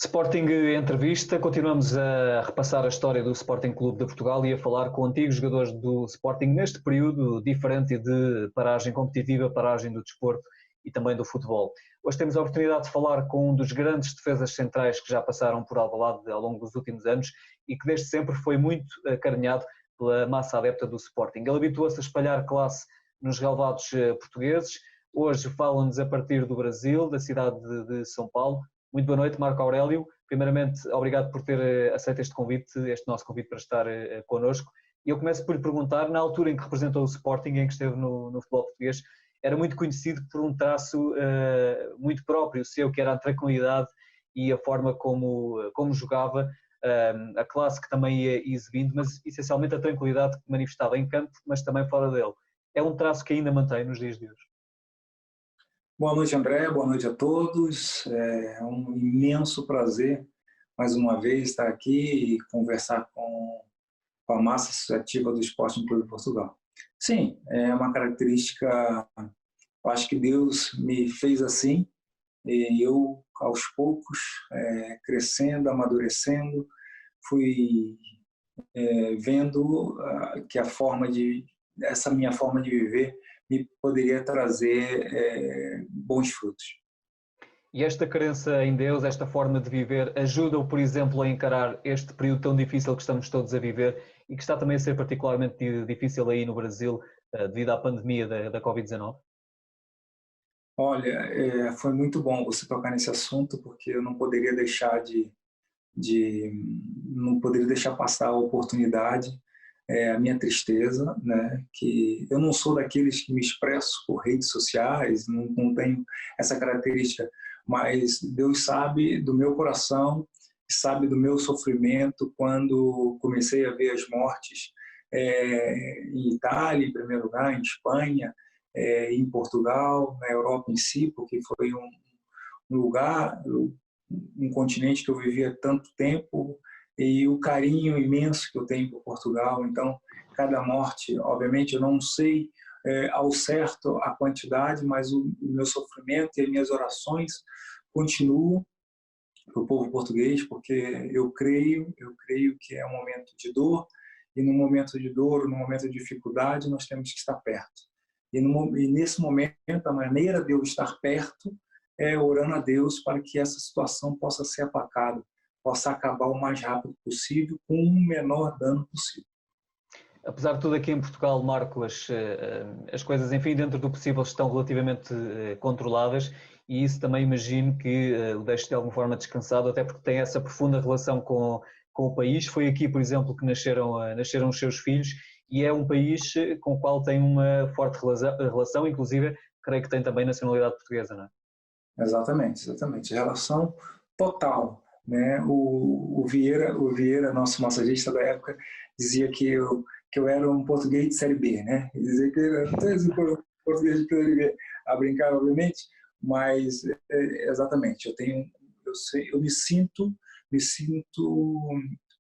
Sporting Entrevista, continuamos a repassar a história do Sporting Clube de Portugal e a falar com antigos jogadores do Sporting neste período diferente de paragem competitiva, paragem do desporto e também do futebol. Hoje temos a oportunidade de falar com um dos grandes defesas centrais que já passaram por Alvalade ao longo dos últimos anos e que desde sempre foi muito acarinhado pela massa adepta do Sporting. Ele habituou-se a espalhar classe nos relevados portugueses. Hoje falam-nos a partir do Brasil, da cidade de São Paulo. Muito boa noite, Marco Aurélio. Primeiramente, obrigado por ter aceito este nosso convite para estar connosco. E eu começo por lhe perguntar, na altura em que representou o Sporting, em que esteve no futebol português, era muito conhecido por um traço muito próprio seu, que era a tranquilidade e a forma como jogava, a classe que também ia exibindo, mas essencialmente a tranquilidade que manifestava em campo, mas também fora dele. É um traço que ainda mantém nos dias de hoje. Boa noite, André. Boa noite a todos. É um imenso prazer, mais uma vez, estar aqui e conversar com a massa associativa do Sporting Clube de Portugal. Sim, é uma característica, eu acho que Deus me fez assim, e eu, aos poucos, crescendo, amadurecendo, fui vendo que essa minha forma de viver me poderia trazer bons frutos. E esta crença em Deus, esta forma de viver, ajuda-o, por exemplo, a encarar este período tão difícil que estamos todos a viver e que está também a ser particularmente difícil aí no Brasil, devido à pandemia da Covid-19? Olha, foi muito bom você tocar nesse assunto, porque eu não poderia deixar não poderia deixar passar a oportunidade, a minha tristeza, né? Que eu não sou daqueles que me expresso por redes sociais, não tenho essa característica, mas Deus sabe do meu coração, sabe do meu sofrimento quando comecei a ver as mortes em Itália, em primeiro lugar, em Espanha, em Portugal, na Europa em si, porque foi um lugar, um continente que eu vivia tanto tempo, e o carinho imenso que eu tenho por Portugal. Então, cada morte, obviamente, eu não sei ao certo a quantidade, mas o meu sofrimento e as minhas orações continuam para o povo português, porque eu creio que é um momento de dor, e no momento de dor, no momento de dificuldade, nós temos que estar perto. E nesse momento, a maneira de eu estar perto é orando a Deus para que essa situação possa ser aplacada, possa acabar o mais rápido possível, com o menor dano possível. Apesar de tudo, aqui em Portugal, Marco, as coisas, enfim, dentro do possível estão relativamente controladas e isso também imagino que o deixe de alguma forma descansado, até porque tem essa profunda relação com o país. Foi aqui, por exemplo, que nasceram os seus filhos e é um país com o qual tem uma forte relação, inclusive creio que tem também nacionalidade portuguesa, não é? Exatamente. Relação total. Né? O Vieira, nosso massagista da época, dizia que eu era um português de série B, né? Ele dizia que eu era um português de série B, a brincar, obviamente, mas exatamente, eu me sinto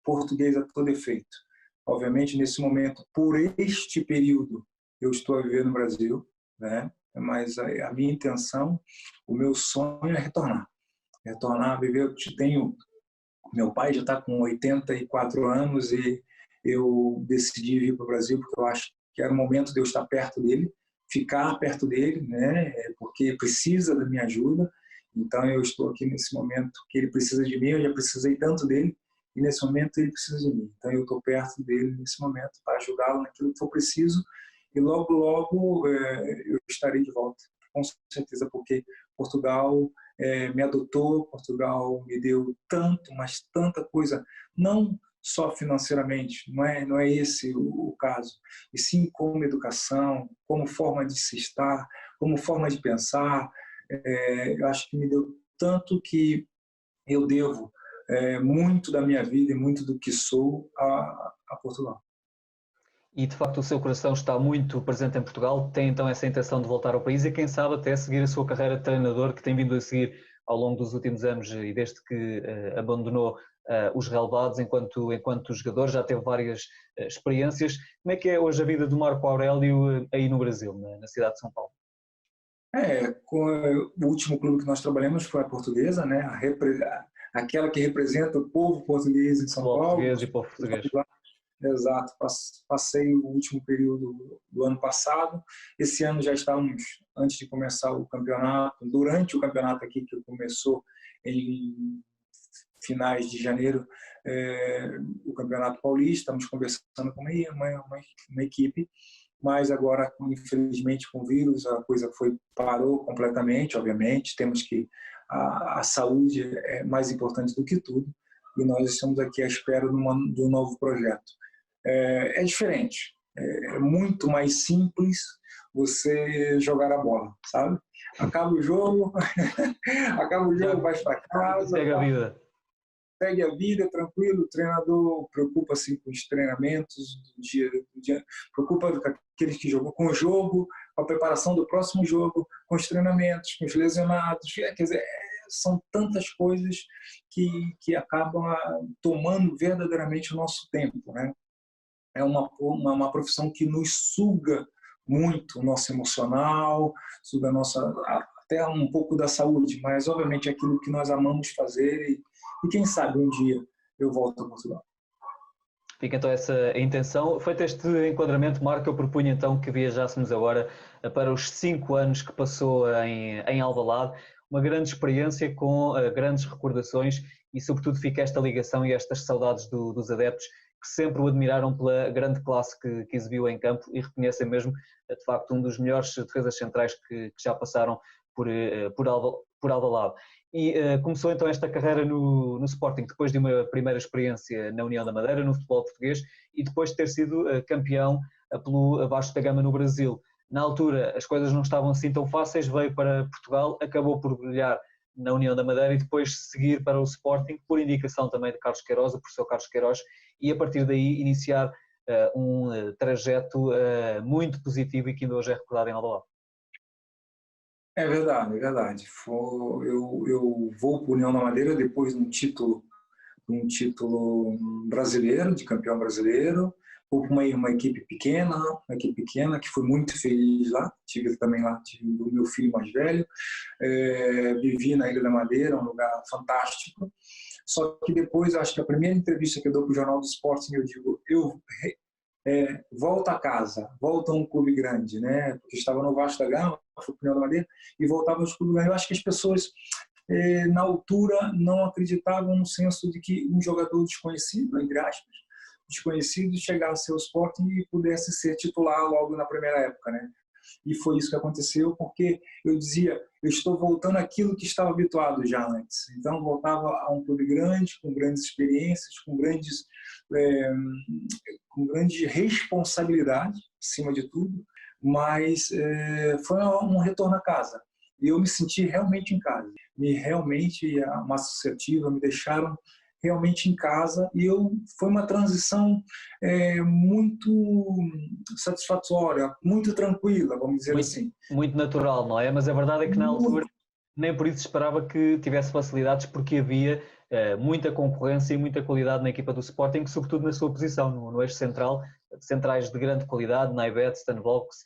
português a todo efeito. Obviamente, nesse momento, por este período, eu estou a viver no Brasil, né? Mas a minha intenção, o meu sonho é retornar a viver. Meu pai já está com 84 anos e eu decidi vir para o Brasil porque eu acho que era o momento de eu estar perto dele, ficar perto dele, né? Porque precisa da minha ajuda. Então eu estou aqui nesse momento que ele precisa de mim, eu já precisei tanto dele e nesse momento ele precisa de mim. Então eu estou perto dele nesse momento para ajudá-lo naquilo que for preciso e logo eu estarei de volta, com certeza, porque Portugal me adotou, Portugal me deu tanto, mas tanta coisa, não só financeiramente, não é esse o caso, e sim como educação, como forma de se estar, como forma de pensar. Eu acho que me deu tanto que eu devo muito da minha vida e muito do que sou a Portugal. E de facto o seu coração está muito presente em Portugal, tem então essa intenção de voltar ao país e quem sabe até seguir a sua carreira de treinador que tem vindo a seguir ao longo dos últimos anos e desde que abandonou os relevados enquanto jogador, já teve várias experiências. Como é que é hoje a vida do Marco Aurélio aí no Brasil, na cidade de São Paulo? O último clube que nós trabalhamos foi a Portuguesa, né? aquela que representa o povo português em São Paulo. Português e povo português. Exato, passei o último período do ano passado. Esse ano já estávamos, antes de começar o campeonato, durante o campeonato aqui que começou em finais de janeiro, o Campeonato Paulista, estamos conversando com uma equipe, mas agora, infelizmente, com o vírus, a coisa parou completamente, obviamente, temos que, a saúde é mais importante do que tudo, e nós estamos aqui à espera de um novo projeto. É diferente, é muito mais simples você jogar a bola, sabe? Acaba o jogo, vai para casa. Segue a vida. Segue a vida, tranquilo, o treinador preocupa-se com os treinamentos do dia, preocupa com aqueles que jogam com o jogo, com a preparação do próximo jogo, com os treinamentos, com os lesionados, quer dizer, são tantas coisas que acabam tomando verdadeiramente o nosso tempo, né? É uma profissão que nos suga muito o nosso emocional, suga até um pouco da saúde, mas obviamente é aquilo que nós amamos fazer e quem sabe um dia eu volto a Portugal. Fica então essa intenção. Feito este enquadramento, Marco, eu propunha então que viajássemos agora para os 5 anos que passou em Alvalade, uma grande experiência com grandes recordações e sobretudo fica esta ligação e estas saudades dos adeptos que sempre o admiraram pela grande classe que exibiu em campo e reconhecem mesmo, de facto, um dos melhores defesas centrais que já passaram por Alvalade. E começou então esta carreira no Sporting, depois de uma primeira experiência na União da Madeira, no futebol português, e depois de ter sido campeão pelo Vasco da Gama no Brasil. Na altura as coisas não estavam assim tão fáceis, veio para Portugal, acabou por brilhar na União da Madeira e depois seguir para o Sporting, por indicação também de Carlos Queiroz, o professor Carlos Queiroz, e a partir daí iniciar um trajeto muito positivo e que ainda hoje é recordado em Alvalade. É verdade, é verdade. Eu vou para a União da Madeira depois de um título brasileiro, de campeão brasileiro. Vou para uma equipe pequena que fui muito feliz lá. Tive também lá o meu filho mais velho. Vivi na Ilha da Madeira, um lugar fantástico. Só que depois, acho que a primeira entrevista que eu dou para o Jornal do Sporting, eu digo, volta a casa, volta a um clube grande, né? Porque estava no Vasco da Gama, fui para o União da Madeira, e voltava aos clubes grandes. Eu acho que as pessoas, na altura, não acreditavam no senso de que um jogador desconhecido, entre aspas, desconhecido, chegasse ao Sporting e pudesse ser titular logo na primeira época, né? E foi isso que aconteceu, porque eu dizia, eu estou voltando àquilo que estava habituado já antes. Então, voltava a um clube grande, com grandes experiências, com grande responsabilidade, acima de tudo, mas foi um retorno a casa. E eu me senti realmente em casa. A massa associativa me deixaram realmente em casa e foi uma transição muito satisfatória, muito tranquila, vamos dizer assim. Muito natural, não é? Mas a verdade é que na altura nem por isso esperava que tivesse facilidades, porque havia muita concorrência e muita qualidade na equipa do Sporting, sobretudo na sua posição, no eixo central, centrais de grande qualidade, Naibet, Stan Volks,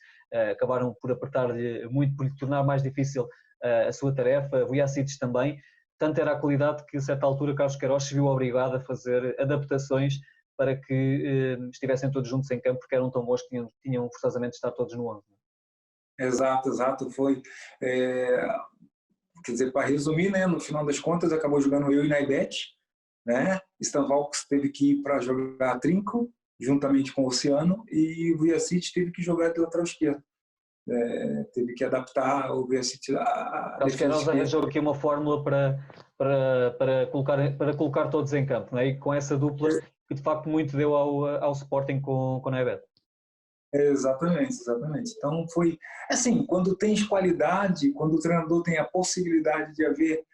acabaram por apertar-lhe muito, por lhe tornar mais difícil a sua tarefa, Vujacic também. Tanto era a qualidade que, a certa altura, Carlos Queiroz se viu obrigado a fazer adaptações para que estivessem todos juntos em campo, porque eram tão bons que tinham forçosamente de estar todos no 11. Exato. Foi, quer dizer, para resumir, né, no final das contas, acabou jogando eu e Naibet, né? Stan Volks teve que ir para jogar trinco, juntamente com o Oceano, e o Vujacic teve que jogar de lateral esquerdo. Teve que adaptar o Vujacic a Carlos Queiroz arranjou aqui uma fórmula para colocar todos em campo, não é? E com essa dupla que de facto muito deu ao Sporting com Naibet. Exatamente. Então foi assim, quando tens qualidade, quando o treinador tem a possibilidade de haver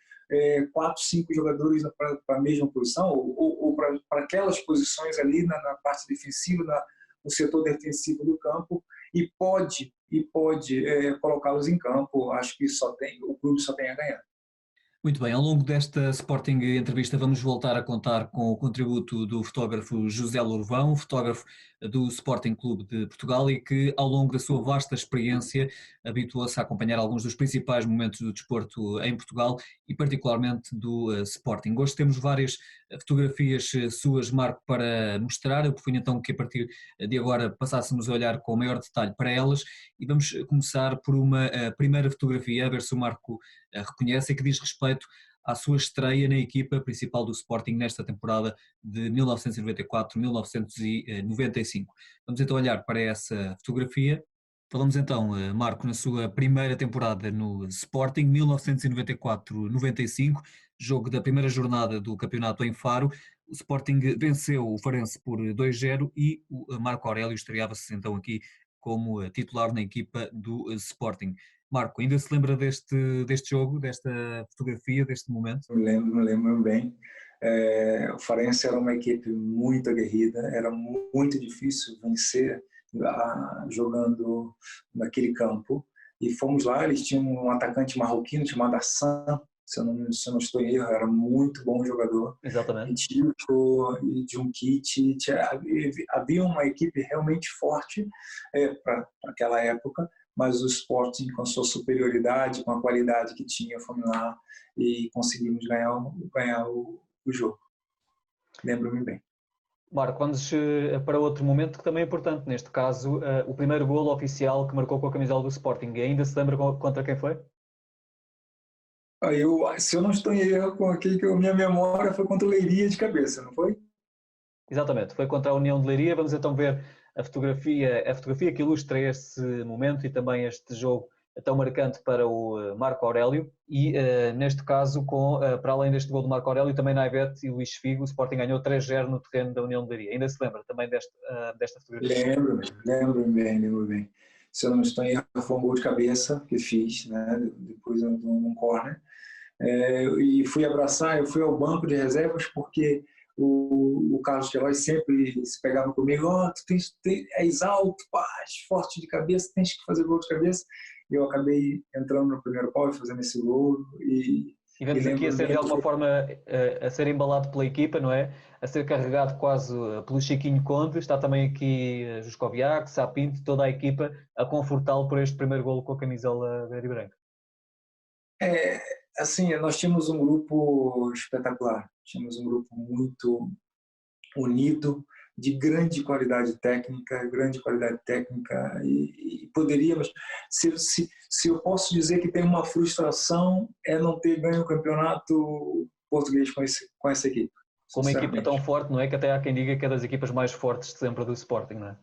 4, 5 jogadores para a mesma posição ou para aquelas posições ali na parte defensiva, no setor defensivo do campo, e pode colocá-los em campo, acho que o clube só tem a ganhar. Muito bem, ao longo desta Sporting entrevista vamos voltar a contar com o contributo do fotógrafo José Lourvão, fotógrafo do Sporting Clube de Portugal e que ao longo da sua vasta experiência habituou-se a acompanhar alguns dos principais momentos do desporto em Portugal e particularmente do Sporting. Hoje temos várias fotografias suas, Marco, para mostrar. Eu propunha então que a partir de agora passássemos a olhar com maior detalhe para elas e vamos começar por uma primeira fotografia, a ver se o Marco reconhece e que diz respeito à sua estreia na equipa principal do Sporting nesta temporada de 1994-1995. Vamos então olhar para essa fotografia. Falamos então, Marco, na sua primeira temporada no Sporting, 1994-95, jogo da primeira jornada do campeonato em Faro. O Sporting venceu o Farense por 2-0 e o Marco Aurélio estreava-se então aqui como titular na equipa do Sporting. Marco, ainda se lembra deste jogo, desta fotografia, deste momento? Me lembro bem. O Farense era uma equipe muito aguerrida, era muito difícil vencer jogando naquele campo. E fomos lá, eles tinham um atacante marroquino chamado Hassan, se eu não estou em erro, era muito bom jogador. Exatamente. E Tico, e Djunkic, havia uma equipe realmente forte para aquela época, mas o Sporting, com a sua superioridade, com a qualidade que tinha, fomos lá e conseguimos ganhar o jogo. Lembro-me bem. Marco, vamos para outro momento que também é importante, neste caso, o primeiro golo oficial que marcou com a camisola do Sporting. E ainda se lembra contra quem foi? Se eu não estou em erro com aquele que a minha memória foi contra o Leiria de cabeça, não foi? Exatamente, foi contra a União de Leiria. Vamos então ver a fotografia que ilustra esse momento e também este jogo tão marcante para o Marco Aurélio e neste caso, para além deste gol do Marco Aurélio, também Naivete e Luís Figo, o Sporting ganhou 3-0 no terreno da União de Leiria. Ainda se lembra também desta fotografia? Lembro bem. Se eu não estou em erro, foi um gol de cabeça que fiz, né? Depois de um corner. E fui abraçar, eu fui ao banco de reservas porque o Carlos Queiroz sempre se pegava comigo, tu és alto, pá, és forte de cabeça, tens que fazer gol de cabeça. E eu acabei entrando no primeiro pau e fazendo esse gol. E vemos aqui a ser de alguma forma a ser embalado pela equipa, não é? A ser carregado quase pelo Chiquinho Conde, está também aqui Juscoviac, Sapinto, toda a equipa a confortá-lo por este primeiro golo com a camisola verde e branca. Assim, nós tínhamos um grupo espetacular, tínhamos um grupo muito unido, de grande qualidade técnica e poderíamos, se eu posso dizer que tem uma frustração é não ter ganho o campeonato português com essa equipe. Com uma equipa tão forte, não é? Que até há quem diga que é das equipas mais fortes de sempre do Sporting, não é?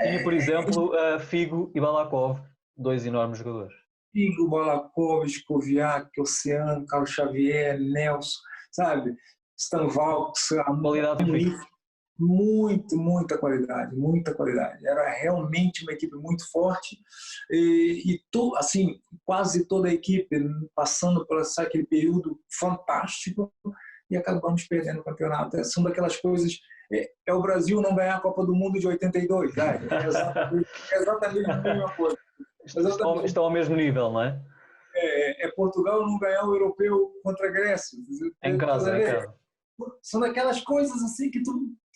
Tinha, por exemplo, Figo e Balakov, dois enormes jogadores. Figo, Balakov, Juscoviac, Oceano, Carlos Xavier, Nelson, sabe? Stan Valks, qualidade muita qualidade. Era realmente uma equipe muito forte assim, quase toda a equipe passando por aquele período fantástico e acabamos perdendo o campeonato. São daquelas coisas. É o Brasil não ganhar a Copa do Mundo de 82, né? É exatamente a mesma coisa. Estão ao mesmo nível, não é? É Portugal não ganhar o europeu contra a Grécia. Em casa. São daquelas coisas assim que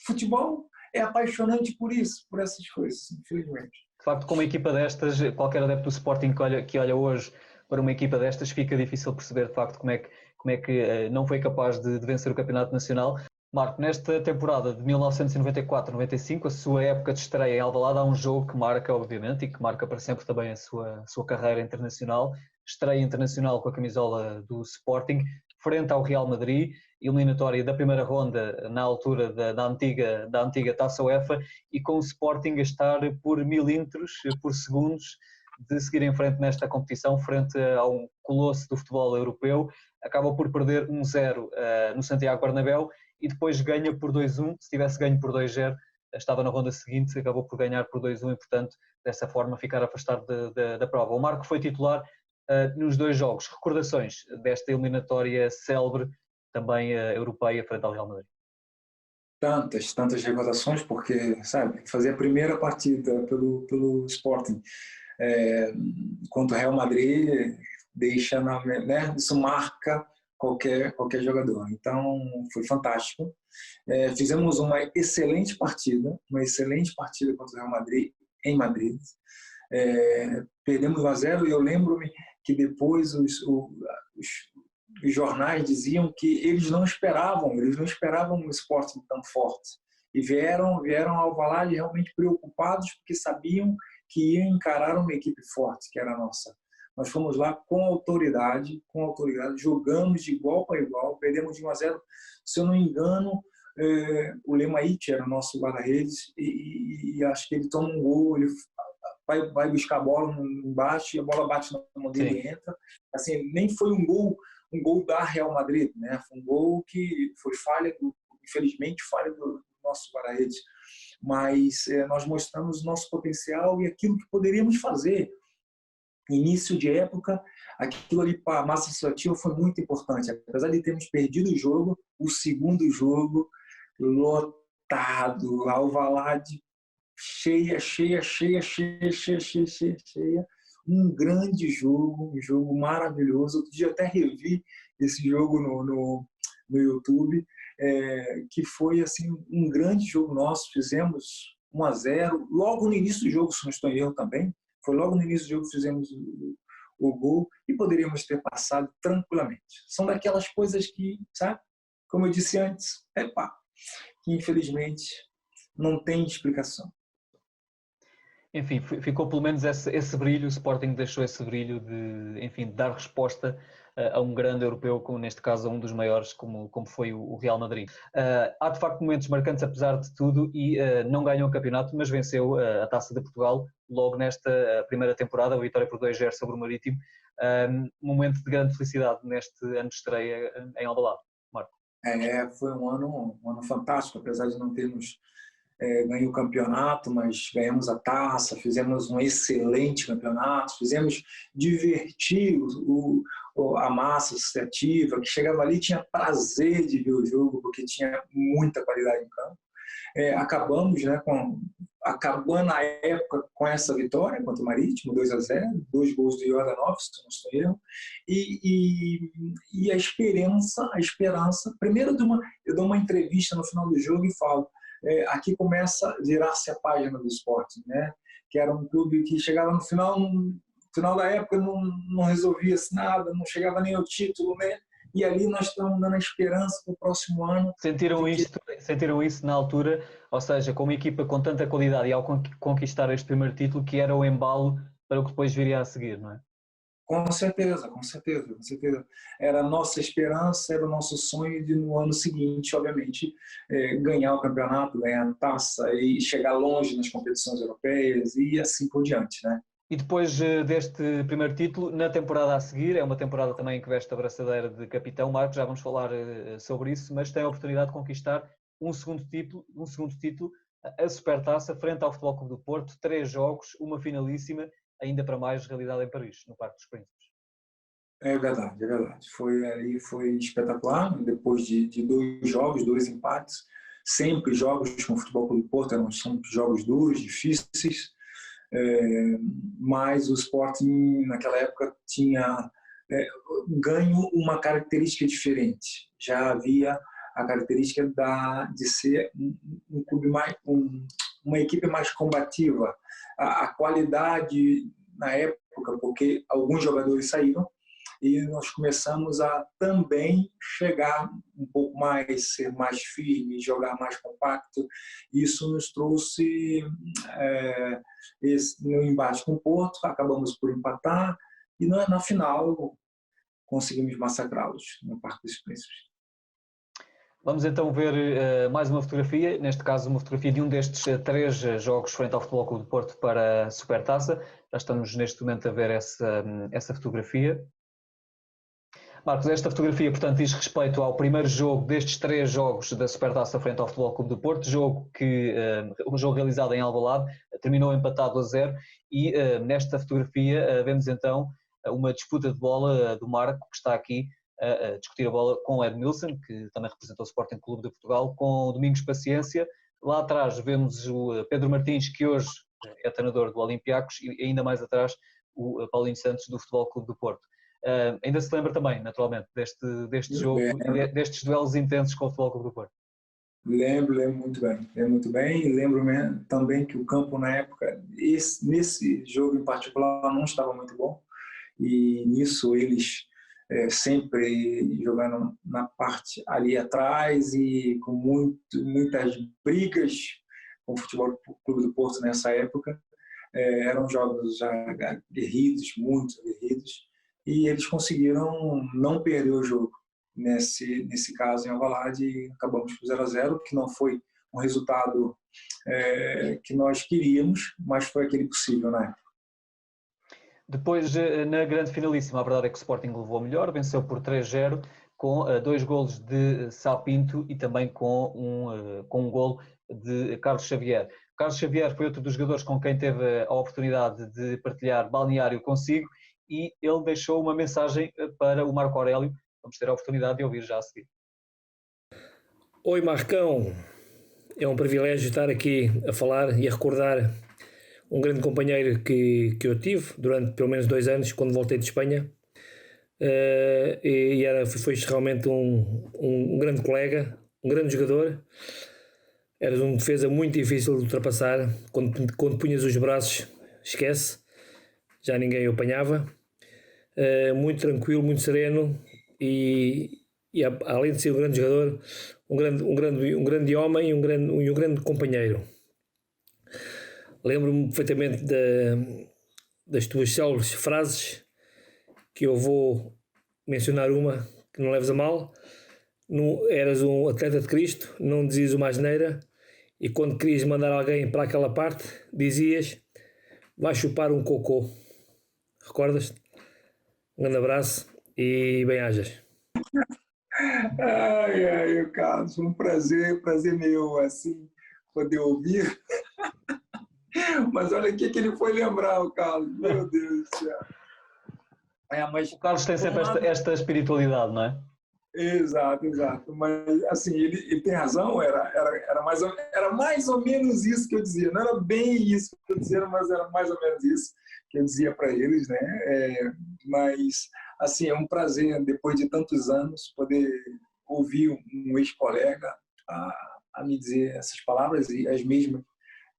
futebol é apaixonante por isso, por essas coisas, infelizmente. De facto, com uma equipa destas, qualquer adepto do Sporting que olha hoje para uma equipa destas, fica difícil perceber de facto como é que não foi capaz de vencer o Campeonato Nacional. Marco, nesta temporada de 1994-95, a sua época de estreia em Alvalade, há um jogo que marca, obviamente, e que marca para sempre também a sua carreira internacional. Estreia internacional com a camisola do Sporting, frente ao Real Madrid, eliminatória da primeira ronda na altura da antiga Taça UEFA, e com o Sporting a estar por milímetros, por segundos, de seguir em frente nesta competição, frente a um colosso do futebol europeu. Acaba por perder 1-0 no Santiago Bernabéu e depois ganha por 2-1. Se tivesse ganho por 2-0, estava na ronda seguinte, acabou por ganhar por 2-1 e, portanto, dessa forma ficar afastado da prova. O Marco foi titular nos dois jogos. Recordações desta eliminatória célebre, também europeia, frente ao Real Madrid? Tantas recordações, porque, sabe, fazer a primeira partida pelo Sporting contra o Real Madrid, isso marca qualquer jogador. Então, foi fantástico. Fizemos uma excelente partida contra o Real Madrid, em Madrid. Perdemos 1-0 e eu lembro-me que depois os jornais diziam que eles não esperavam um Sporting tão forte. E vieram ao Alvalade realmente preocupados porque sabiam que iam encarar uma equipe forte, que era a nossa. Nós fomos lá com autoridade, jogamos de igual para igual, perdemos de 1-0. Se eu não me engano, o Lemaite era o nosso guarda-redes e acho que ele toma um gol, ele vai buscar a bola embaixo e a bola bate na mão dele e entra. Assim, nem foi um gol da Real Madrid, né? Foi um gol que foi infelizmente falha do nosso guarda-redes. Mas nós mostramos o nosso potencial e aquilo que poderíamos fazer. Início de época, aquilo ali para a massa associativa foi muito importante. Apesar de termos perdido o jogo, o segundo jogo lotado, Alvalade cheia. Um grande jogo, um jogo maravilhoso. Outro dia até revi esse jogo no YouTube, que foi assim, um grande jogo nosso. Fizemos 1-0, logo no início do jogo, se não estou em erro também. Foi logo no início do jogo que fizemos o gol e poderíamos ter passado tranquilamente. São daquelas coisas que, sabe? Como eu disse antes, que infelizmente não tem explicação. Enfim, ficou pelo menos esse brilho, o Sporting deixou esse brilho de dar resposta a um grande europeu, como neste caso a um dos maiores, como foi o Real Madrid. Há de facto momentos marcantes apesar de tudo e não ganhou o campeonato, mas venceu a Taça de Portugal logo nesta primeira temporada, a vitória por 2-0 sobre o Marítimo. Um momento de grande felicidade neste ano de estreia em Alvalade. Marco. Foi um ano fantástico, apesar de não termos ganhou o campeonato, mas ganhamos a taça, fizemos um excelente campeonato, fizemos divertir a massa associativa, que chegava ali e tinha prazer de ver o jogo, porque tinha muita qualidade em campo. Acabamos, acabando a época com essa vitória contra o Marítimo, 2-0, 2 gols do Jordanov, se não estou erro, e a esperança, primeiro eu dou uma entrevista no final do jogo e falo, aqui começa a virar-se a página do Sporting, né? Que era um clube que chegava no final da época não resolvia-se nada, não chegava nem ao título, né? E ali nós estamos dando a esperança para o próximo ano. Sentiram isso na altura, ou seja, com uma equipa com tanta qualidade e ao conquistar este primeiro título, que era o embalo para o que depois viria a seguir, não é? Com certeza. Era a nossa esperança, era o nosso sonho de no ano seguinte, obviamente, ganhar o campeonato, ganhar a taça e chegar longe nas competições europeias e assim por diante, né? E depois deste primeiro título, na temporada a seguir, é uma temporada também que veste a braçadeira de capitão, Marcos, já vamos falar sobre isso, mas tem a oportunidade de conquistar um segundo título, a Supertaça, frente ao Futebol Clube do Porto, 3 jogos, uma finalíssima, ainda para mais realidade em Paris, no Parque dos Príncipes. É verdade. Foi espetacular, depois de 2 jogos, 2 empates, sempre jogos com o Futebol Clube do Porto, eram sempre jogos duros, difíceis, mas o Sporting naquela época tinha ganho uma característica diferente. Já havia a característica de ser um clube uma equipe mais combativa. A qualidade na época, porque alguns jogadores saíram e nós começamos a também chegar um pouco mais, ser mais firme, jogar mais compacto. Isso nos trouxe no embate com o Porto, acabamos por empatar e na final conseguimos massacrá-los no Parque dos Príncipes. Vamos então ver mais uma fotografia, neste caso uma fotografia de um destes 3 jogos frente ao Futebol Clube do Porto para a Supertaça. Já estamos neste momento a ver essa fotografia. Marcos, esta fotografia, portanto, diz respeito ao primeiro jogo destes 3 jogos da Supertaça frente ao Futebol Clube do Porto, um jogo realizado em Alvalade, terminou empatado a 0 e nesta fotografia vemos então uma disputa de bola do Marco, que está aqui a discutir a bola com o Edmilson, que também representou o Sporting Clube de Portugal, com o Domingos Paciência. Lá atrás vemos o Pedro Martins, que hoje é treinador do Olympiacos, e ainda mais atrás o Paulinho Santos, do Futebol Clube do Porto. Ainda se lembra também, naturalmente, deste jogo, destes duelos intensos com o Futebol Clube do Porto? Lembro muito bem. Lembro muito bem e lembro também que o campo na época, nesse jogo em particular, não estava muito bom. E nisso eles sempre jogando na parte ali atrás e com muitas brigas com o Futebol Clube do Porto nessa época. Eram jogos já aguerridos, muito aguerridos, e eles conseguiram não perder o jogo. Nesse caso em Alvalade, acabamos com 0-0, que não foi um resultado que nós queríamos, mas foi aquele possível na época. Depois, na grande finalíssima, a verdade é que o Sporting levou melhor, venceu por 3-0, com 2 golos de Sá Pinto e também com um golo de Carlos Xavier. Carlos Xavier foi outro dos jogadores com quem teve a oportunidade de partilhar balneário consigo e ele deixou uma mensagem para o Marco Aurélio. Vamos ter a oportunidade de ouvir já a seguir. Oi Marcão, é um privilégio estar aqui a falar e a recordar um grande companheiro que eu tive durante pelo menos 2 anos quando voltei de Espanha. Foi realmente um grande colega, um grande jogador. Eras um defesa muito difícil de ultrapassar. Quando punhas os braços, esquece, já ninguém o apanhava. Muito tranquilo, muito sereno e além de ser um grande jogador, um grande homem e um grande companheiro. Lembro-me perfeitamente das tuas célebres frases, que eu vou mencionar uma que não leves a mal. Eras um atleta de Cristo, não dizias uma asneira, e quando querias mandar alguém para aquela parte, dizias: vai chupar um cocô. Recordas-te? Um grande abraço e bem-ajas. Ai, Carlos, um prazer meu, assim, poder ouvir. Mas olha o que ele foi lembrar, o Carlos. Meu Deus do céu. Mas o Carlos tem sempre esta espiritualidade, não é? Exato. Mas, assim, ele tem razão, era mais ou menos isso que eu dizia. Não era bem isso que eu dizia, mas era mais ou menos isso que eu dizia para eles, né? Mas, assim, é um prazer, depois de tantos anos, poder ouvir um ex-colega a me dizer essas palavras, e as mesmas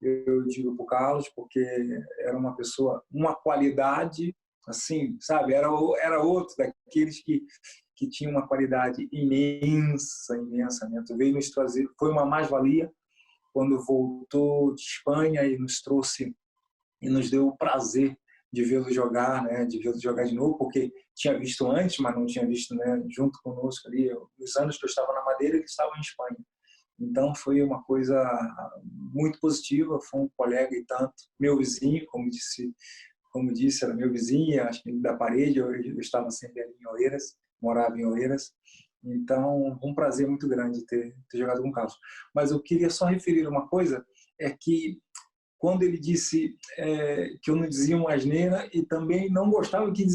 eu digo para o Carlos, porque era uma pessoa, uma qualidade, assim, sabe? Era outro daqueles que tinha uma qualidade imensa, né? Tu veio nos trazer, foi uma mais-valia quando voltou de Espanha e nos trouxe e nos deu o prazer de vê-lo jogar, né? De vê-lo jogar de novo, porque tinha visto antes, mas não tinha visto, né? Junto conosco ali, nos anos que eu estava na Madeira, ele estava em Espanha. Então foi uma coisa muito positiva, foi um colega e tanto, meu vizinho, como disse, era meu vizinho, acho que da parede, eu estava sempre ali em Oeiras, morava em Oeiras, então um prazer muito grande ter jogado com o Carlos. Mas eu queria só referir uma coisa, é que quando ele disse que eu não dizia uma asneira e também não gostava que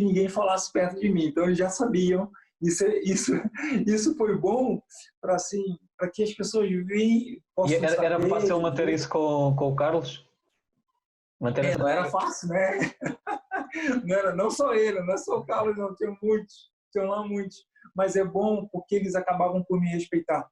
ninguém falasse perto de mim, então eles já sabiam. Isso foi bom para que as pessoas possam saber. Era fácil manter isso com o Carlos? Não era fácil, né? Não só ele, não é só o Carlos, não. Tinham lá muitos. Mas é bom porque eles acabavam por me respeitar.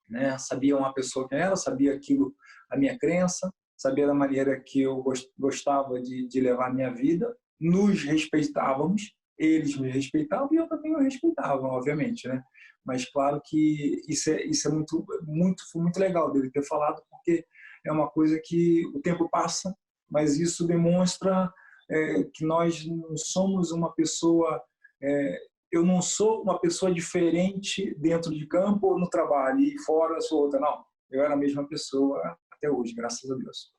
Né? Sabiam a pessoa que era, sabia aquilo, a minha crença, sabia da maneira que eu gostava de levar a minha vida. Nos respeitávamos. Eles me respeitavam e eu também o respeitava, obviamente, né? Mas claro que isso é muito legal dele ter falado, porque é uma coisa que o tempo passa, mas isso demonstra que nós não somos uma pessoa. Eu não sou uma pessoa diferente dentro de campo ou no trabalho e fora sou outra, não. Eu era a mesma pessoa até hoje, graças a Deus.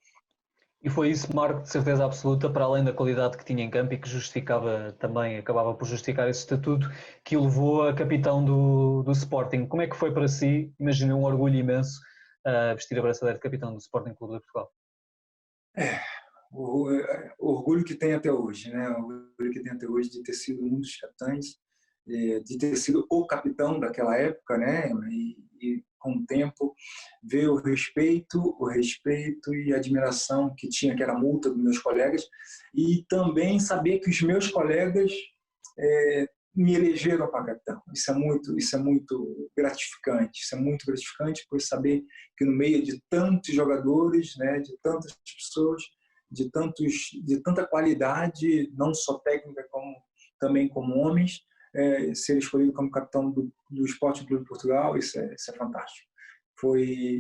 E foi isso, Marco, de certeza absoluta, para além da qualidade que tinha em campo e que acabava por justificar esse estatuto, que o levou a capitão do Sporting. Como é que foi para si? Imagino um orgulho imenso vestir a braçadeira de capitão do Sporting Clube de Portugal. O orgulho que tem até hoje, né? O orgulho que tem até hoje de ter sido um dos capitães, de ter sido o capitão daquela época, né? E com o tempo ver o respeito e a admiração que tinha, que era a multa dos meus colegas, e também saber que os meus colegas me elegeram para capitão. Isso é muito gratificante. Isso é muito gratificante, por saber que no meio de tantos jogadores, né, de tantas pessoas, de tanta qualidade, não só técnica, como também como homens, ser escolhido como capitão do Sporting Clube de Portugal, isso é fantástico.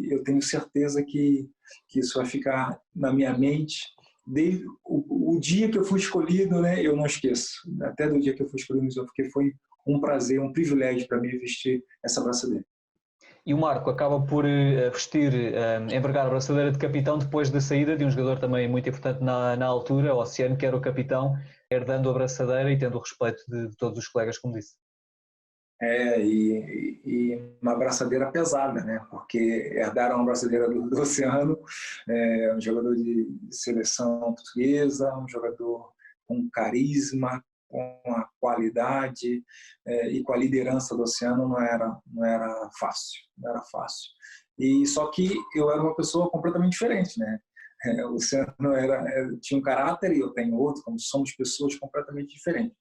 Eu tenho certeza que isso vai ficar na minha mente desde o dia que eu fui escolhido, né? Eu não esqueço, até do dia que eu fui escolhido, porque foi um prazer, um privilégio para mim vestir essa braçadeira. E o Marco acaba por envergar a braçadeira de capitão depois da saída de um jogador também muito importante na altura, o Oceano, que era o capitão, herdando a braçadeira e tendo o respeito de todos os colegas, como disse. E uma braçadeira pesada, né? Porque herdaram uma braçadeira do Oceano, um jogador de seleção portuguesa, um jogador com carisma, com a qualidade e com a liderança do Oceano não era fácil. E só que eu era uma pessoa completamente diferente, né? O Oceano tinha um caráter e eu tenho outro, como somos pessoas completamente diferentes.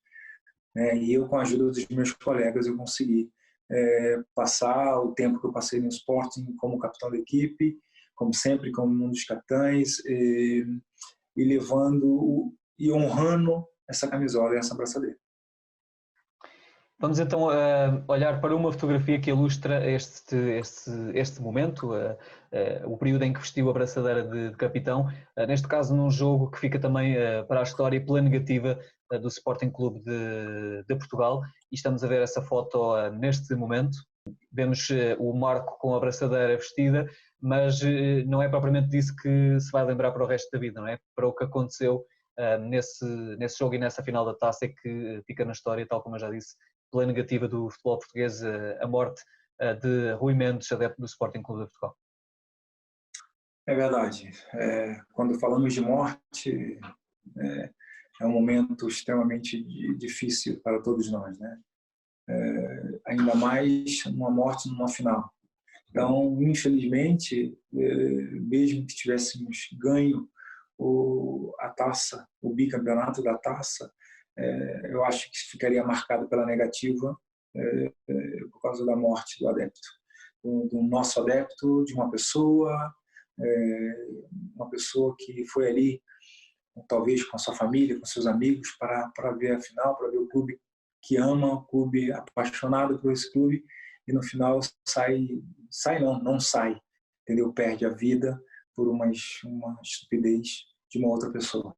E eu, com a ajuda dos meus colegas, eu consegui passar o tempo que eu passei no Sporting como capitão da equipe, como sempre, como um dos capitães, e levando e honrando essa camisola e essa braçadeira. Vamos então olhar para uma fotografia que ilustra este momento, o período em que vestiu a braçadeira de capitão, neste caso num jogo que fica também para a história pela negativa do Sporting Clube de Portugal, e estamos a ver essa foto neste momento. Vemos o Marco com a braçadeira vestida, mas não é propriamente disso que se vai lembrar para o resto da vida, não é? Para o que aconteceu nesse jogo e nessa final da taça, que fica na história, tal como eu já disse, pela negativa do futebol português, a morte de Rui Mendes, adepto do Sporting Clube de Portugal. É verdade. Quando falamos de morte, é um momento extremamente difícil para todos nós, né? Ainda mais uma morte numa final. Então, infelizmente, mesmo que tivéssemos ganho a taça, o bicampeonato da taça, eu acho que ficaria marcado pela negativa por causa da morte do adepto, do nosso adepto, de uma pessoa que foi ali, talvez com a sua família, com seus amigos, para ver a final, para ver o clube que ama, o clube apaixonado por esse clube, e no final não sai, entendeu? Perde a vida por uma estupidez de uma outra pessoa.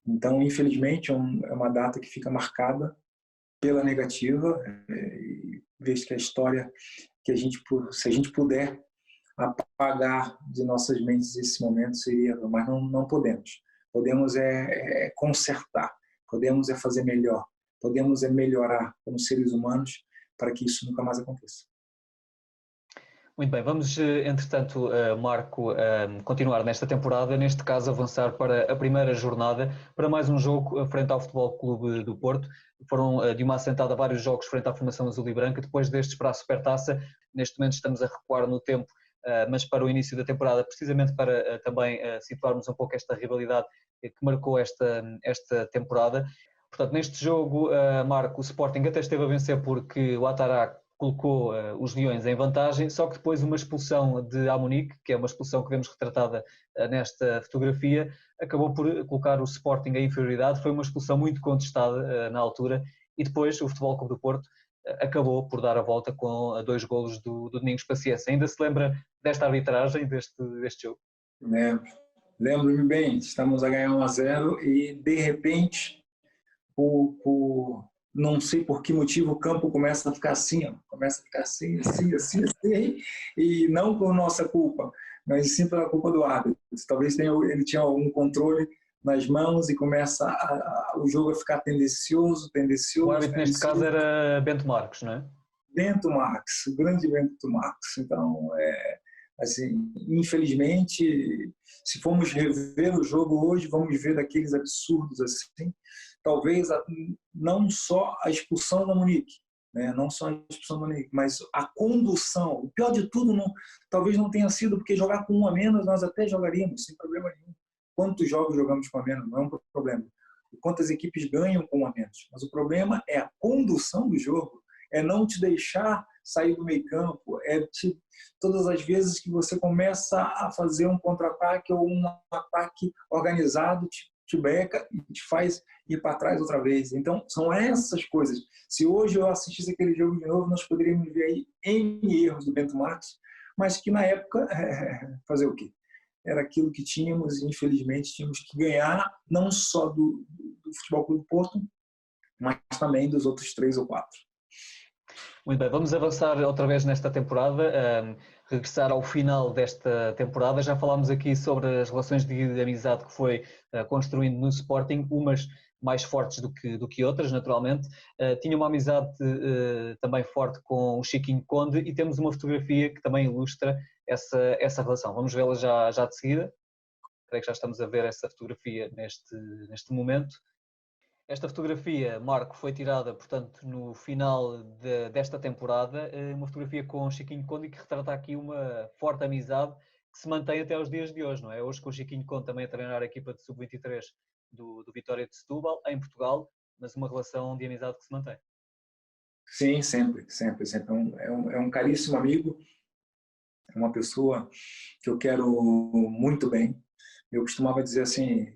Então, infelizmente, é uma data que fica marcada pela negativa, visto que a história, se a gente puder apagar de nossas mentes esse momento, seria, mas não podemos. Podemos consertar, podemos fazer melhor, podemos melhorar como seres humanos para que isso nunca mais aconteça. Muito bem, vamos, entretanto, Marco, continuar nesta temporada, neste caso avançar para a primeira jornada, para mais um jogo frente ao Futebol Clube do Porto. Foram de uma assentada vários jogos frente à Formação Azul e Branca, depois destes para a Supertaça. Neste momento estamos a recuar no tempo, mas para o início da temporada, precisamente para também situarmos um pouco esta rivalidade que marcou esta temporada. Portanto, neste jogo, Marco, o Sporting até esteve a vencer porque o Atarac colocou os Leões em vantagem, só que depois uma expulsão de Amunique, que é uma expulsão que vemos retratada nesta fotografia, acabou por colocar o Sporting em inferioridade. Foi uma expulsão muito contestada na altura, e depois o Futebol Clube do Porto acabou por dar a volta com 2 golos do Domingos Paciência. Ainda se lembra desta arbitragem, deste jogo? Lembro-me bem, estamos a ganhar 1-0 e de repente, não sei por que motivo, o campo começa a ficar assim, assim, e não por nossa culpa, mas sim pela culpa do árbitro. Talvez ele tinha algum controle nas mãos e começa o jogo a ficar tendencioso. O árbitro neste caso era Bento Marcos, não é? Bento Marcos, o grande Bento Marcos. Então, assim, infelizmente, se formos rever o jogo hoje, vamos ver daqueles absurdos assim. Talvez não só a expulsão da Munique, né? Não só a expulsão da Munique, mas a condução. O pior de tudo, talvez não tenha sido, porque jogar com 1 a menos nós até jogaríamos, sem problema nenhum. Quantos jogos jogamos com 1 a menos? Não é um problema. O quantas equipes ganham com um a menos. Mas o problema é a condução do jogo, é não te deixar sair do meio campo, todas as vezes que você começa a fazer um contra-ataque ou um ataque organizado, te breca e te faz ir para trás outra vez. Então, são essas coisas. Se hoje eu assistisse aquele jogo de novo, nós poderíamos ver aí N erros do Bento Marques, mas que na época, fazer o quê? Era aquilo que tínhamos e, infelizmente, tínhamos que ganhar, não só do Futebol Clube do Porto, mas também dos outros 3 ou 4. Muito bem, vamos avançar outra vez nesta temporada, regressar ao final desta temporada. Já falámos aqui sobre as relações de amizade que foi construindo no Sporting, umas mais fortes do que outras, naturalmente. Tinha uma amizade também forte com o Chiquinho Conde e temos uma fotografia que também ilustra essa relação. Vamos vê-la já de seguida. Creio que já estamos a ver essa fotografia neste momento. Esta fotografia, Marco, foi tirada, portanto, no final desta temporada, uma fotografia com o Chiquinho Conde que retrata aqui uma forte amizade que se mantém até os dias de hoje, não é? Hoje com o Chiquinho Conde também a treinar a equipa de Sub-23 do Vitória de Setúbal, em Portugal, mas uma relação de amizade que se mantém. Sim, sempre. É um caríssimo amigo, é uma pessoa que eu quero muito bem. Eu costumava dizer assim,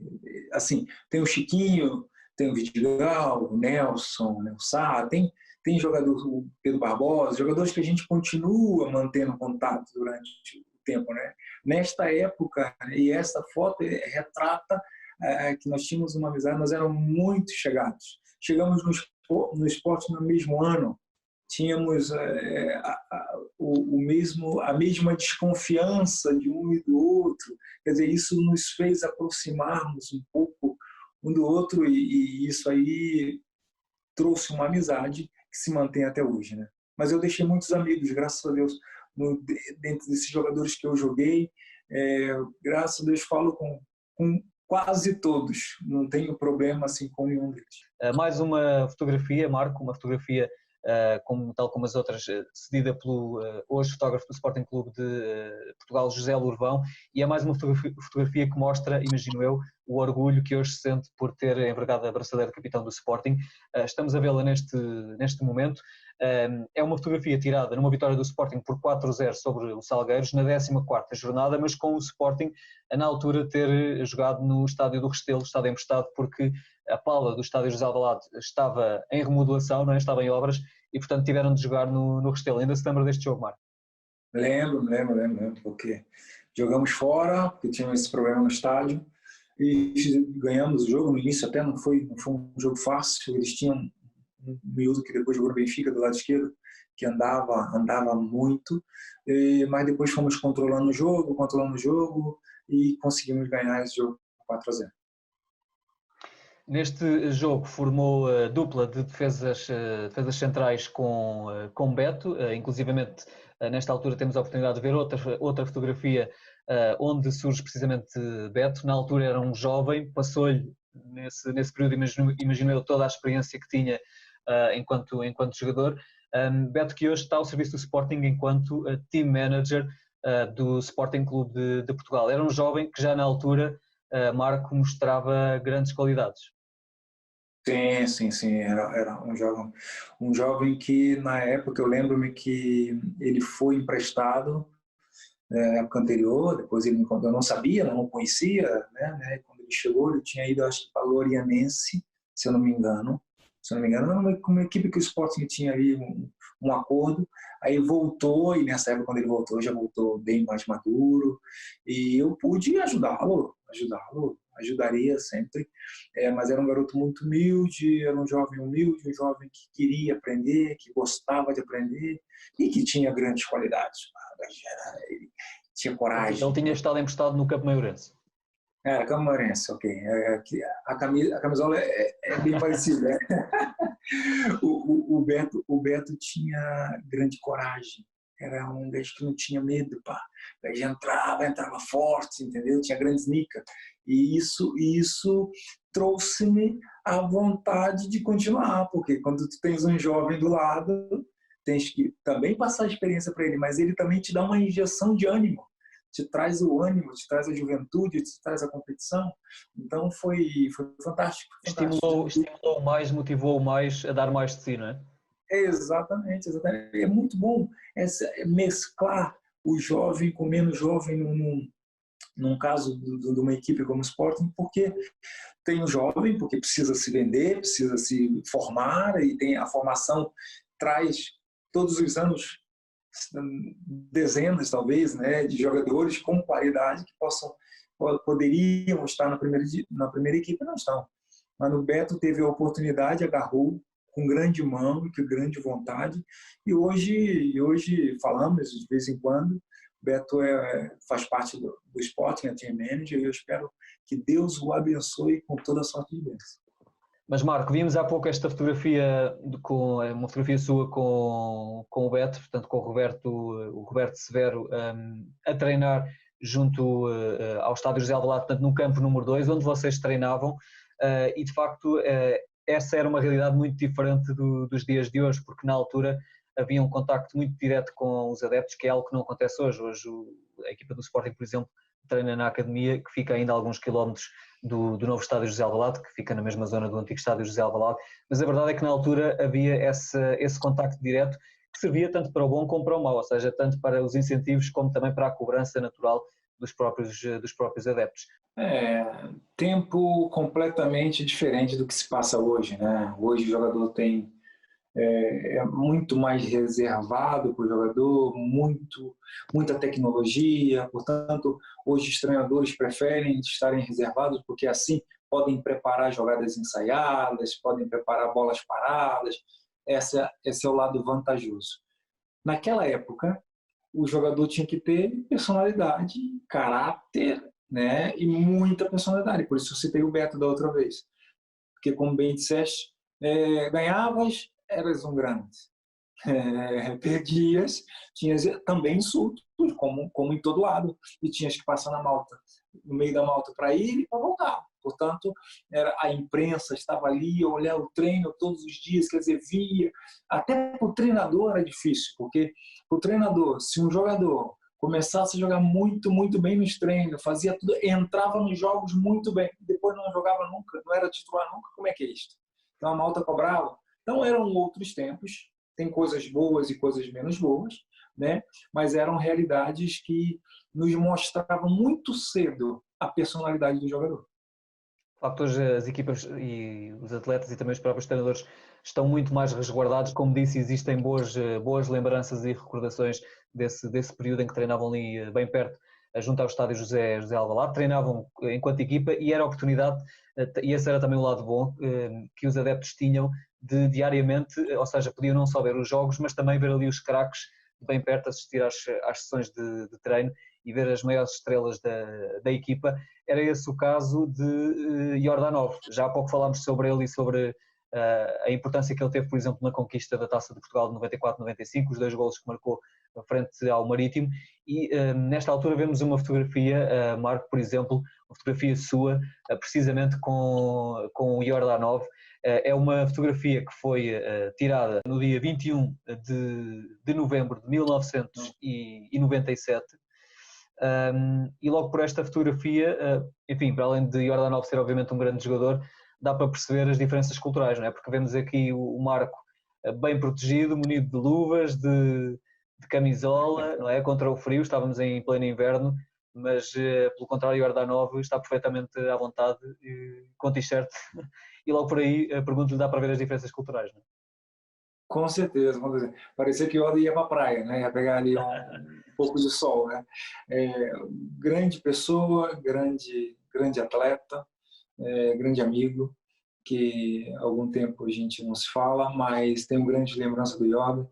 tem o Chiquinho, tem o Vidigal, o Nelson, o Sá, tem jogador, o Pedro Barbosa, jogadores que a gente continua mantendo contato durante o tempo, né? Nesta época, e essa foto retrata que nós tínhamos uma amizade, nós éramos muito chegados. Chegamos no esporte no mesmo ano, tínhamos a mesma desconfiança de um e do outro, quer dizer, isso nos fez aproximarmos um pouco um do outro e isso aí trouxe uma amizade que se mantém até hoje, né? Mas eu deixei muitos amigos, graças a Deus, dentro desses jogadores que eu joguei, graças a Deus falo com quase todos, não tenho problema assim com nenhum deles. Mais uma fotografia, Marco, uma fotografia tal como as outras, cedida pelo hoje fotógrafo do Sporting Clube de Portugal, José Lourvão, e é mais uma fotografia que mostra, imagino eu, o orgulho que hoje se sente por ter envergado a braçadeira de capitão do Sporting. Estamos a vê-la neste momento. É uma fotografia tirada numa vitória do Sporting por 4-0 sobre o Salgueiros na 14ª jornada, mas com o Sporting na altura ter jogado no estádio do Restelo, estádio emprestado, porque a pala do estádio José Alvalade estava em remodelação, não é? Estava em obras e portanto tiveram de jogar no Restelo. Ainda se lembra deste jogo, Marco? Lembro, porque jogamos fora, porque tinha esse problema no estádio e ganhamos o jogo. No início até não foi um jogo fácil, eles tinham um miúdo que depois jogou no Benfica do lado esquerdo, que andava muito, mas depois fomos controlando o jogo e conseguimos ganhar esse jogo 4-0. Neste jogo formou a dupla de defesas centrais com Beto, inclusivamente nesta altura temos a oportunidade de ver outra fotografia onde surge precisamente Beto. Na altura era um jovem, passou-lhe nesse período, imagino eu, toda a experiência que tinha enquanto jogador. Beto que hoje está ao serviço do Sporting enquanto team manager do Sporting Clube de Portugal. Era um jovem que já na altura, Marco, mostrava grandes qualidades. Sim, era um jovem que na época eu lembro-me que ele foi emprestado na época anterior, depois ele me contou, eu não sabia, não conhecia, né? Quando ele chegou ele tinha ido, acho que para o Lorianense, se eu não me engano, era uma equipe que o Sporting tinha ali um acordo, aí voltou, e nessa época quando ele voltou, já voltou bem mais maduro, e eu pude ajudaria sempre, mas era um garoto muito humilde, era um jovem humilde, um jovem que queria aprender, que gostava de aprender e que tinha grandes qualidades. Ele tinha coragem. Então tinha estado emprestado no Campo Maiorense. Era Campo Maiorense, ok. A camisola é bem parecida. Né? O Beto tinha grande coragem. Era um gajo que não tinha medo, pá. Ele entrava forte, entendeu? Tinha grandes nicas. E isso trouxe-me a vontade de continuar, porque quando tu tens um jovem do lado, tens que também passar a experiência para ele, mas ele também te dá uma injeção de ânimo. te traz o ânimo, te traz a juventude, te traz a competição. Então foi fantástico. Estimulou mais, motivou mais a dar mais de si, não é? Exatamente. É muito bom mesclar o jovem com o menos jovem num caso de uma equipe como o Sporting, porque tem o jovem, porque precisa se vender, precisa se formar, e tem a formação, traz todos os anos dezenas, talvez, né, de jogadores com qualidade que poderiam estar na primeira equipe, não estão. Mas o Beto teve a oportunidade, agarrou com grande mão, com grande vontade, e hoje falamos de vez em quando. Beto faz parte do Sporting, é team manager, e eu espero que Deus o abençoe com toda a sorte de bênção. Mas Marco, vimos há pouco esta fotografia, uma fotografia sua com o Beto, portanto com o Roberto Severo, a treinar junto ao estádio José Alvalade, portanto no campo número 2, onde vocês treinavam, e de facto essa era uma realidade muito diferente dos dias de hoje, porque na altura havia um contacto muito direto com os adeptos, que é algo que não acontece hoje. Hoje a equipa do Sporting, por exemplo, treina na academia, que fica ainda a alguns quilómetros do novo estádio José Alvalade, que fica na mesma zona do antigo estádio José Alvalade, mas a verdade é que na altura havia esse contacto direto que servia tanto para o bom como para o mau, ou seja, tanto para os incentivos como também para a cobrança natural dos próprios adeptos. Tempo completamente diferente do que se passa hoje, né? Hoje o jogador é muito mais reservado para o jogador, muita tecnologia, portanto, hoje os treinadores preferem estarem reservados, porque assim podem preparar jogadas ensaiadas, podem preparar bolas paradas, esse é o lado vantajoso. Naquela época, o jogador tinha que ter personalidade, caráter, né, e muita personalidade, por isso eu citei o Beto da outra vez, porque como bem disseste, ganhavas, eras um grande. Perdias, tinhas também insultos, como em todo lado, e tinhas que passar no meio da malta para ir e para voltar. Portanto, a imprensa estava ali, olhar o treino todos os dias, quer dizer, via. Até para o treinador era difícil, porque o treinador, se um jogador começasse a jogar muito, muito bem nos treinos, fazia tudo, entrava nos jogos muito bem, depois não jogava nunca, não era titular nunca, como é que é isto? Então a malta cobrava. Então eram outros tempos, tem coisas boas e coisas menos boas, né? Mas eram realidades que nos mostravam muito cedo a personalidade do jogador. De facto, hoje as equipas e os atletas e também os próprios treinadores estão muito mais resguardados. Como disse, existem boas lembranças e recordações desse período em que treinavam ali bem perto, junto ao estádio José Alvalade, treinavam enquanto equipa e era a oportunidade, e esse era também o lado bom, que os adeptos tinham de diariamente, ou seja, podiam não só ver os jogos, mas também ver ali os craques de bem perto, assistir às sessões de treino e ver as maiores estrelas da equipa. Era esse o caso de Yordanov. Já há pouco falámos sobre ele e sobre a importância que ele teve, por exemplo, na conquista da Taça de Portugal de 94-95, os 2 golos que marcou frente ao Marítimo, e nesta altura vemos uma fotografia, Marco, por exemplo, uma fotografia sua, precisamente com o Yordanov. É uma fotografia que foi tirada no dia 21 de novembro de 1997, e logo por esta fotografia, enfim, para além de Yordanov ser obviamente um grande jogador, dá para perceber as diferenças culturais, não é? Porque vemos aqui o Marco bem protegido, munido de luvas, de camisola, não é? Contra o frio, estávamos em pleno inverno, mas pelo contrário, Yordanov está perfeitamente à vontade, com t-shirt, e logo por aí pergunto-lhe, dá para ver as diferenças culturais, não é? Com certeza, parecia que eu ia para a praia, né? Ia pegar ali um pouco de sol, né? Grande pessoa, grande atleta, grande amigo, que há algum tempo a gente não se fala, mas tenho grande lembrança do Yordan.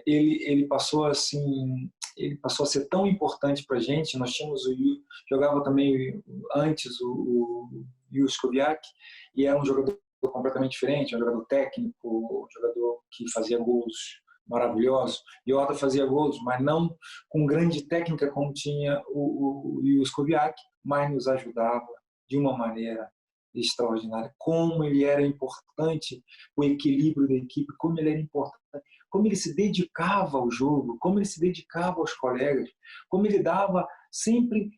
Ele passou assim, ele passou a ser tão importante para a gente. Nós tínhamos jogava também antes o Juskoviak, e era um jogador completamente diferente, um jogador técnico, um jogador que fazia gols maravilhosos. Yordan fazia gols, mas não com grande técnica como tinha o Juskoviak, mas nos ajudava de uma maneira extraordinária. Como ele era importante, o equilíbrio da equipe, como ele era importante, como ele se dedicava ao jogo, como ele se dedicava aos colegas, como ele dava sempre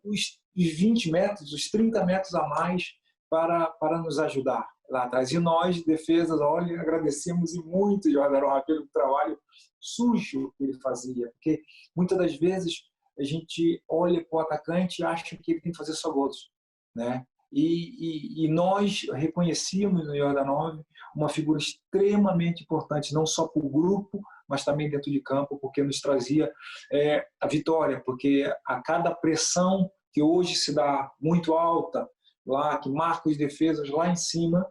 os 20 metros, os 30 metros a mais para nos ajudar lá atrás. E nós, defesas, olha, agradecemos e muito Jordan Rojas pelo trabalho sujo que ele fazia, porque muitas das vezes a gente olha para o atacante e acha que ele tem que fazer só gols, né? E nós reconhecíamos no Jordanov uma figura extremamente importante, não só para o grupo, mas também dentro de campo, porque nos trazia a vitória, porque a cada pressão que hoje se dá muito alta, lá que marca os defesas lá em cima,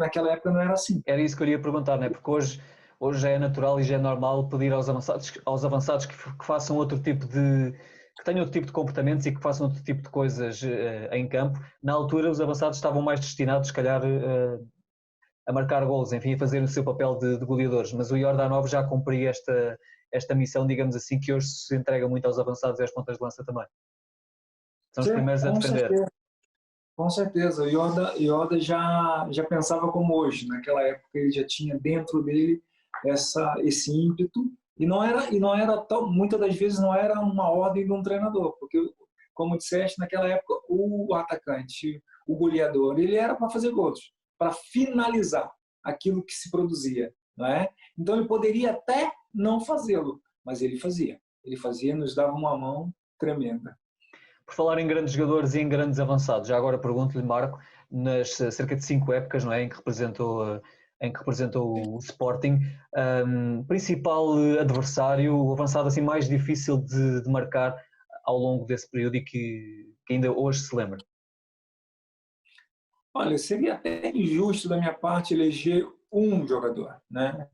naquela época não era assim. Era isso que eu ia perguntar, né? Porque hoje já é natural e já é normal pedir aos avançados que façam outro tipo de... que tenham outro tipo de comportamentos e que façam outro tipo de coisas em campo. Na altura, os avançados estavam mais destinados, se calhar, a marcar golos, enfim, a fazer o seu papel de goleadores. Mas o Jordanov já cumpria esta missão, digamos assim, que hoje se entrega muito aos avançados e às pontas de lança também. São os primeiros a defender. Certeza. Com certeza, o Yoda já pensava como hoje. Naquela época ele já tinha dentro dele esse ímpeto e não era tão, muitas das vezes não era uma ordem de um treinador, porque como disseste, naquela época o atacante, o goleador, ele era para fazer gols, para finalizar aquilo que se produzia, não é? Então ele poderia até não fazê-lo, mas ele fazia, nos dava uma mão tremenda. Por falar em grandes jogadores e em grandes avançados, já agora pergunto-lhe, Marco, nas cerca de 5 épocas, não é, em que representou o Sporting, principal adversário, o avançado assim mais difícil de marcar ao longo desse período e que ainda hoje se lembra? Olha, seria até injusto da minha parte eleger um jogador, né?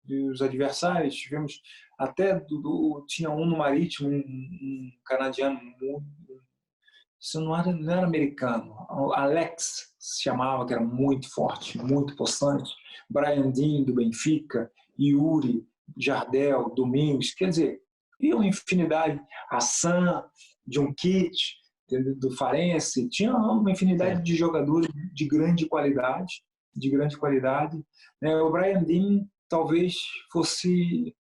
Dos adversários, tivemos até tinha um no Marítimo, um canadiano, isso não era americano, Alex se chamava, que era muito forte, muito possante, Brian Dean do Benfica, Yuri, Jardel, Domingos, quer dizer, e uma infinidade, a Sam, John Kitt, do Farense, tinha uma infinidade de jogadores de grande qualidade, O Brian Dean talvez fosse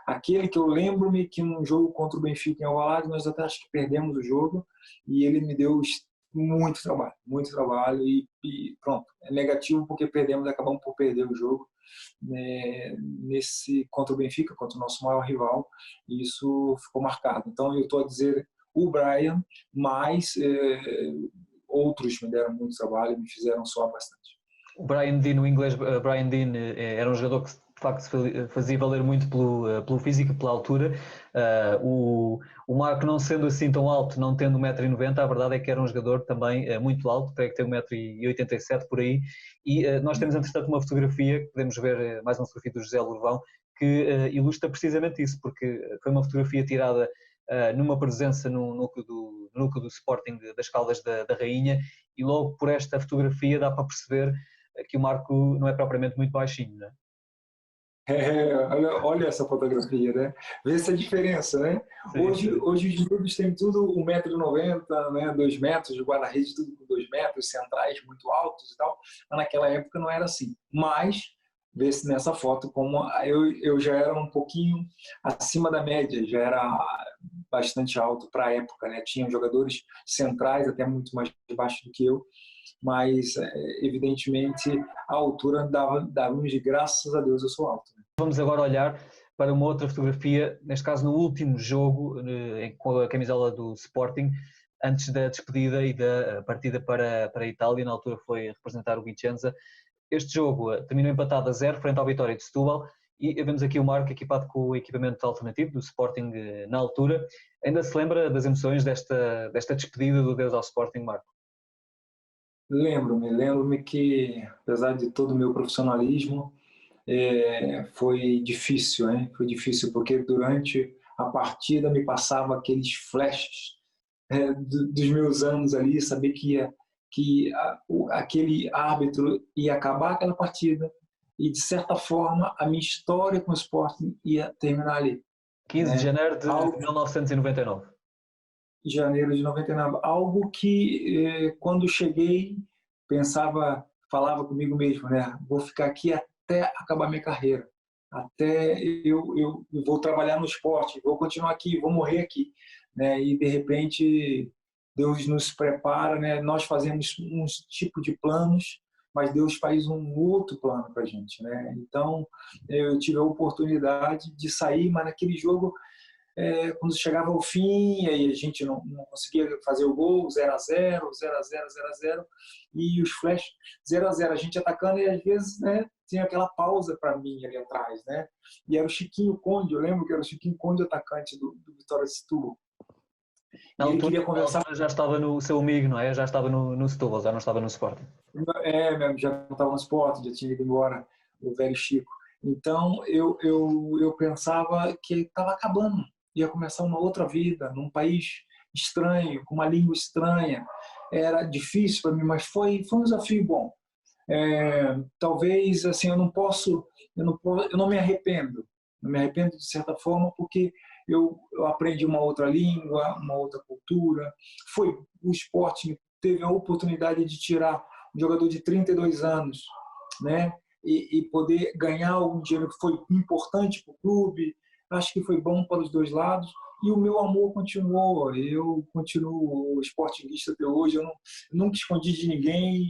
aquele que eu lembro-me que num jogo contra o Benfica em Alvalade nós até acho que perdemos o jogo e ele me deu muito trabalho e pronto, é negativo porque acabamos por perder o jogo nesse contra o Benfica, contra o nosso maior rival, e isso ficou marcado. Então eu estou a dizer o Brian, mas outros me deram muito trabalho e me fizeram suar bastante. O Brian Dean, no inglês, Brian Dean era um jogador que de facto se fazia valer muito pelo físico e pela altura. O Marco, não sendo assim tão alto, não tendo 1,90m, a verdade é que era um jogador também muito alto, creio que tem 1,87m por aí, e nós temos entretanto uma fotografia, que podemos ver mais uma fotografia do José Lourvão, que ilustra precisamente isso, porque foi uma fotografia tirada numa presença no núcleo do Sporting das Caldas da Rainha, e logo por esta fotografia dá para perceber que o Marco não é propriamente muito baixinho, não é? Olha essa fotografia, né? Vê essa diferença, né? Sim. Hoje os clubes têm tudo 1,90m, né? 2 metros, de guarda-redes tudo com 2 metros, centrais muito altos e tal, mas naquela época não era assim. Mas, vê-se nessa foto como eu já era um pouquinho acima da média, já era bastante alto para a época, né? Tinha jogadores centrais até muito mais baixos do que eu, mas evidentemente a altura dava-nos de graças a Deus eu sou alto. Né? Vamos agora olhar para uma outra fotografia, neste caso no último jogo com a camisola do Sporting, antes da despedida e da partida para a Itália, na altura foi representar o Vicenza. Este jogo terminou empatado a 0 frente ao Vitória de Setúbal e vemos aqui o Marco equipado com o equipamento alternativo do Sporting na altura. Ainda se lembra das emoções desta despedida do Deus ao Sporting, Marco? Lembro-me que, apesar de todo o meu profissionalismo, foi difícil, hein? Foi difícil porque durante a partida me passava aqueles flashes dos meus anos ali, saber que aquele árbitro ia acabar aquela partida e, de certa forma, a minha história com o Sporting ia terminar ali. 15 de janeiro de 1999. Janeiro de 99, algo que quando cheguei falava comigo mesmo, né? Vou ficar aqui até acabar minha carreira, até eu vou trabalhar no esporte, vou continuar aqui, vou morrer aqui, né? E de repente Deus nos prepara, né? Nós fazemos um tipo de planos, mas Deus faz um outro plano para a gente, né? Então eu tive a oportunidade de sair, mas naquele jogo, quando chegava ao fim, aí a gente não conseguia fazer o gol, 0-0, 0-0, 0-0, e os flash 0-0, a gente atacando, e às vezes, né, tinha aquela pausa para mim ali atrás, né? E era o Chiquinho Conde, eu lembro que era o Chiquinho Conde, atacante do Vitória Setúbal. Na altura, já estava no seu amigo, não é? Já estava no Setúbal, já não estava no Sporting. Mesmo, já não estava no Sporting, já tinha ido embora o velho Chico. Então eu pensava que estava acabando, ia começar uma outra vida, num país estranho, com uma língua estranha. Era difícil para mim, mas foi um desafio bom. Talvez assim eu não me arrependo, de certa forma, porque eu aprendi uma outra língua, uma outra cultura. O esporte teve a oportunidade de tirar um jogador de 32 anos, né? E poder ganhar algum dinheiro que foi importante para o clube. Acho que foi bom para os dois lados. E o meu amor continuou. Eu continuo esportinguista até hoje. Eu nunca escondi de ninguém.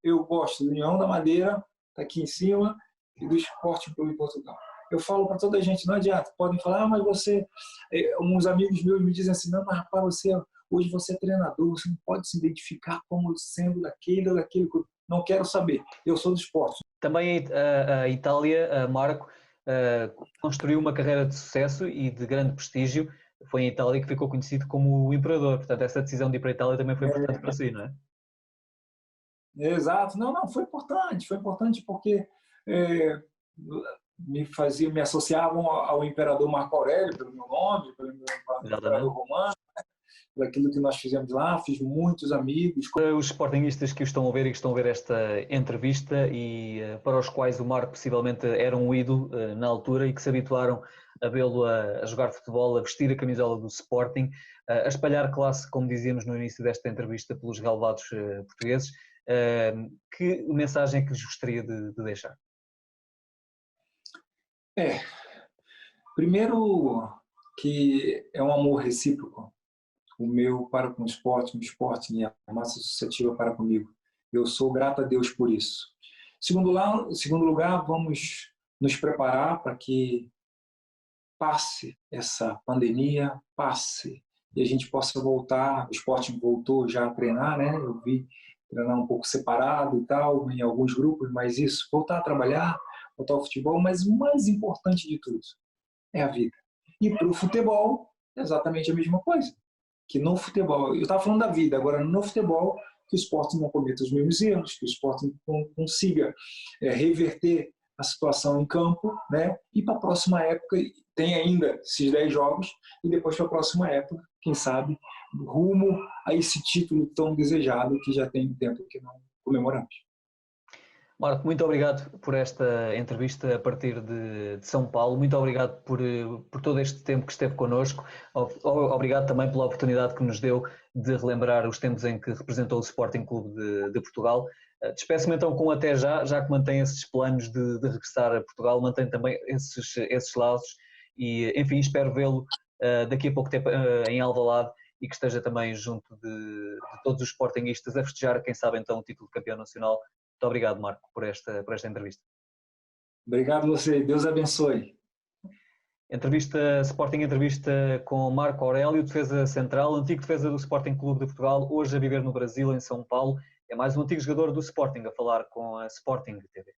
Eu gosto do União da Madeira, está aqui em cima, e do Esporte Clube Portugal. Eu falo para toda a gente, não adianta. Podem falar, mas você... Uns amigos meus me dizem assim, não, mas rapaz, hoje você é treinador, você não pode se identificar como sendo daquele ou daquele clube. Não quero saber, eu sou do esporte. Também a Itália, Marco, construiu uma carreira de sucesso e de grande prestígio. Foi em Itália que ficou conhecido como o Imperador. Portanto, essa decisão de ir para a Itália também foi importante para si, não é? Exato. Não, foi importante porque me associavam ao Imperador Marco Aurélio, pelo meu nome, pelo Imperador Romano, daquilo que nós fizemos lá, fiz muitos amigos. Para os sportinguistas que o estão a ver e que estão a ver esta entrevista e para os quais o Marco possivelmente era um ídolo na altura e que se habituaram a vê-lo a jogar futebol, a vestir a camisola do Sporting, a espalhar classe, como dizíamos no início desta entrevista, pelos relevados portugueses, que mensagem é que lhes gostaria de deixar? Primeiro que é um amor recíproco, o meu para com o esporte e a massa associativa para comigo. Eu sou grato a Deus por isso. Segundo lugar, vamos nos preparar para que passe essa pandemia, e a gente possa voltar. O esporte voltou já a treinar, né? Eu vi treinar um pouco separado e tal, em alguns grupos, mas isso, voltar a trabalhar, voltar ao futebol, mas o mais importante de tudo é a vida. E para o futebol, é exatamente a mesma coisa. Que no futebol, eu estava falando da vida, agora no futebol, que o esporte não cometa os mesmos erros, que o esporte consiga reverter a situação em campo, né? E para a próxima época, tem ainda esses 10 jogos, e depois para a próxima época, quem sabe, rumo a esse título tão desejado que já tem tempo que não comemoramos. Marco, muito obrigado por esta entrevista a partir de São Paulo, muito obrigado por todo este tempo que esteve connosco, obrigado também pela oportunidade que nos deu de relembrar os tempos em que representou o Sporting Clube de Portugal. Despeço-me então com até já que mantém esses planos de regressar a Portugal, mantém também esses laços e, enfim, espero vê-lo daqui a pouco tempo em Alvalade e que esteja também junto de todos os sportinguistas a festejar, quem sabe então, o título de campeão nacional. Muito obrigado, Marco, por esta entrevista. Obrigado a você, Deus abençoe. Sporting Entrevista com Marco Aurélio, defesa central, antigo defesa do Sporting Clube de Portugal, hoje a viver no Brasil, em São Paulo. É mais um antigo jogador do Sporting a falar com a Sporting TV.